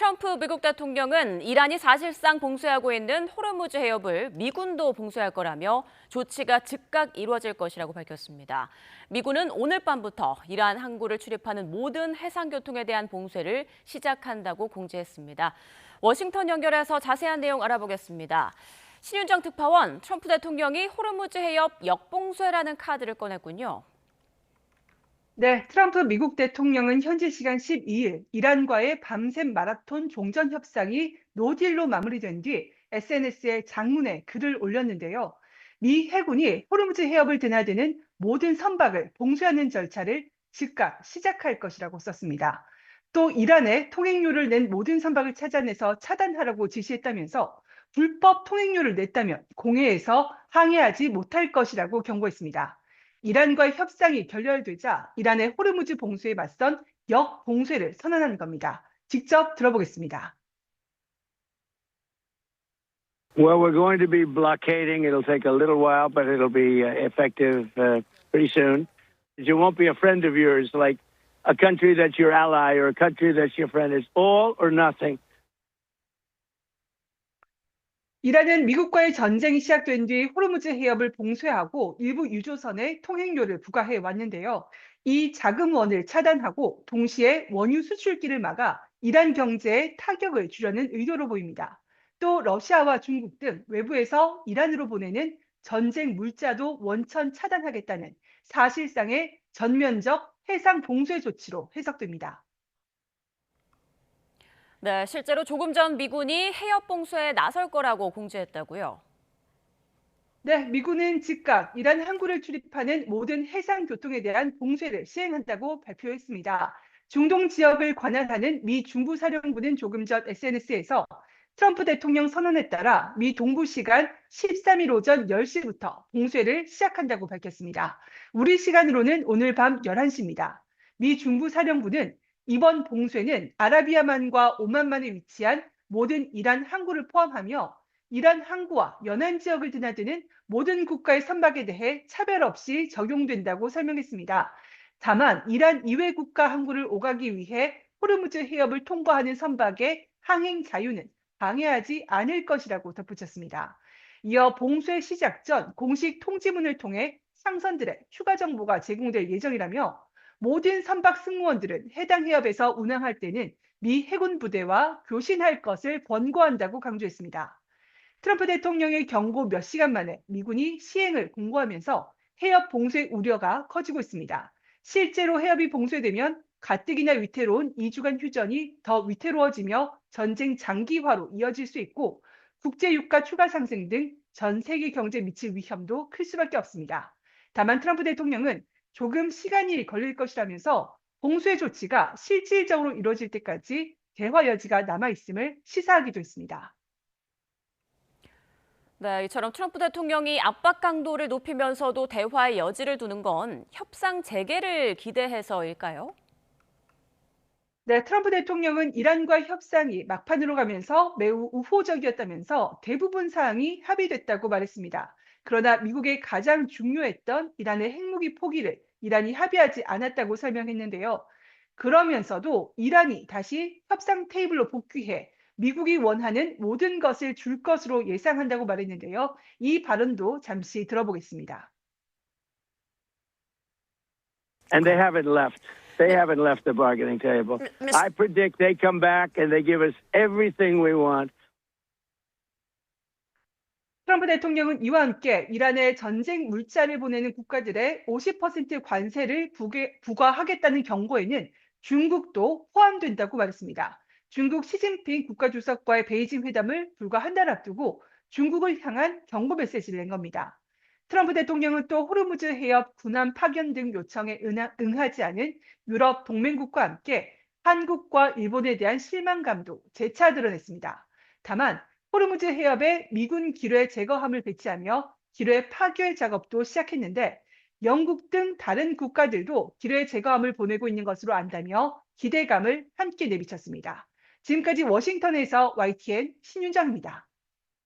트럼프 미국 대통령은 이란이 사실상 봉쇄하고 있는 호르무즈 해협을 미군도 봉쇄할 거라며 조치가 즉각 이루어질 것이라고 밝혔습니다. 미군은 오늘 밤부터 이란 항구를 출입하는 모든 해상교통에 대한 봉쇄를 시작한다고 공지했습니다. 워싱턴 연결해서 자세한 내용 알아보겠습니다. 신윤정 특파원, 트럼프 대통령이 호르무즈 해협 역봉쇄라는 카드를 꺼냈군요. 네, 트럼프 미국 대통령은 현지 시간 12일 이란과의 밤샘 마라톤 종전 협상이 노딜로 마무리된 뒤 SNS에 장문의 글을 올렸는데요. 미 해군이 호르무즈 해협을 드나드는 모든 선박을 봉쇄하는 절차를 즉각 시작할 것이라고 썼습니다. 또 이란에 통행료를 낸 모든 선박을 찾아내서 차단하라고 지시했다면서 불법 통행료를 냈다면 공해에서 항해하지 못할 것이라고 경고했습니다. 이란과의 협상이 결렬되자 이란의 호르무즈 봉쇄에 맞선 역봉쇄를 선언한 겁니다. 직접 들어보겠습니다. Well, we're going to be blockading. It'll take a little while, but it'll be effective pretty soon. You won't be a friend of yours, like a country that's your ally or a country that's your friend. It's all or nothing. 이란은 미국과의 전쟁이 시작된 뒤 호르무즈 해협을 봉쇄하고 일부 유조선에 통행료를 부과해 왔는데요. 이 자금원을 차단하고 동시에 원유 수출길을 막아 이란 경제에 타격을 주려는 의도로 보입니다. 또 러시아와 중국 등 외부에서 이란으로 보내는 전쟁 물자도 원천 차단하겠다는 사실상의 전면적 해상 봉쇄 조치로 해석됩니다. 네, 실제로 조금 전 미군이 해협 봉쇄에 나설 거라고 공지했다고요. 네, 미군은 즉각 이란 항구를 출입하는 모든 해상 교통에 대한 봉쇄를 시행한다고 발표했습니다. 중동 지역을 관할하는 미 중부사령부는 조금 전 SNS에서 트럼프 대통령 선언에 따라 미 동부 시간 13일 오전 10시부터 봉쇄를 시작한다고 밝혔습니다. 우리 시간으로는 오늘 밤 11시입니다. 미 중부사령부는 이번 봉쇄는 아라비아만과 오만만에 위치한 모든 이란 항구를 포함하며 이란 항구와 연안 지역을 드나드는 모든 국가의 선박에 대해 차별 없이 적용된다고 설명했습니다. 다만 이란 이외 국가 항구를 오가기 위해 호르무즈 해협을 통과하는 선박의 항행 자유는 방해하지 않을 것이라고 덧붙였습니다. 이어 봉쇄 시작 전 공식 통지문을 통해 상선들의 추가 정보가 제공될 예정이라며 모든 선박 승무원들은 해당 해협에서 운항할 때는 미 해군 부대와 교신할 것을 권고한다고 강조했습니다. 트럼프 대통령의 경고 몇 시간 만에 미군이 시행을 공고하면서 해협 봉쇄 우려가 커지고 있습니다. 실제로 해협이 봉쇄되면 가뜩이나 위태로운 2주간 휴전이 더 위태로워지며 전쟁 장기화로 이어질 수 있고 국제 유가 추가 상승 등 전 세계 경제에 미칠 위험도 클 수밖에 없습니다. 다만 트럼프 대통령은 조금 시간이 걸릴 것이라면서 봉쇄 조치가 실질적으로 이루어질 때까지 대화 여지가 남아 있음을 시사하기도 했습니다. 네, 이처럼 트럼프 대통령이 압박 강도를 높이면서도 대화의 여지를 두는 건 협상 재개를 기대해서일까요? 네, 트럼프 대통령은 이란과 협상이 막판으로 가면서 매우 우호적이었다면서 대부분 사항이 합의됐다고 말했습니다. 그러나 미국의 가장 중요했던 이란의 핵무기 포기를 이란이 합의하지 않았다고 설명했는데요. 그러면서도 이란이 다시 협상 테이블로 복귀해 미국이 원하는 모든 것을 줄 것으로 예상한다고 말했는데요. 이 발언도 잠시 들어보겠습니다. And they haven't left. They haven't left the bargaining table. I predict they come back and they give us everything we want. 트럼프 대통령은 이와 함께 이란에 전쟁 물자를 보내는 국가들의 50% 관세를 부과하겠다는 경고에는 중국도 포함된다고 말했습니다. 중국 시진핑 국가주석과의 베이징 회담을 불과 한 달 앞두고 중국을 향한 경고 메시지를 낸 겁니다. 트럼프 대통령은 또 호르무즈 해협 군함 파견 등 요청에 응하지 않은 유럽 동맹국과 함께 한국과 일본에 대한 실망감도 재차 드러냈습니다. 다만 호르무즈 해협에 미군 기뢰 제거함을 배치하며 기뢰 파괴 작업도 시작했는데 영국 등 다른 국가들도 기뢰 제거함을 보내고 있는 것으로 안다며 기대감을 함께 내비쳤습니다. 지금까지 워싱턴에서 YTN 신윤정입니다.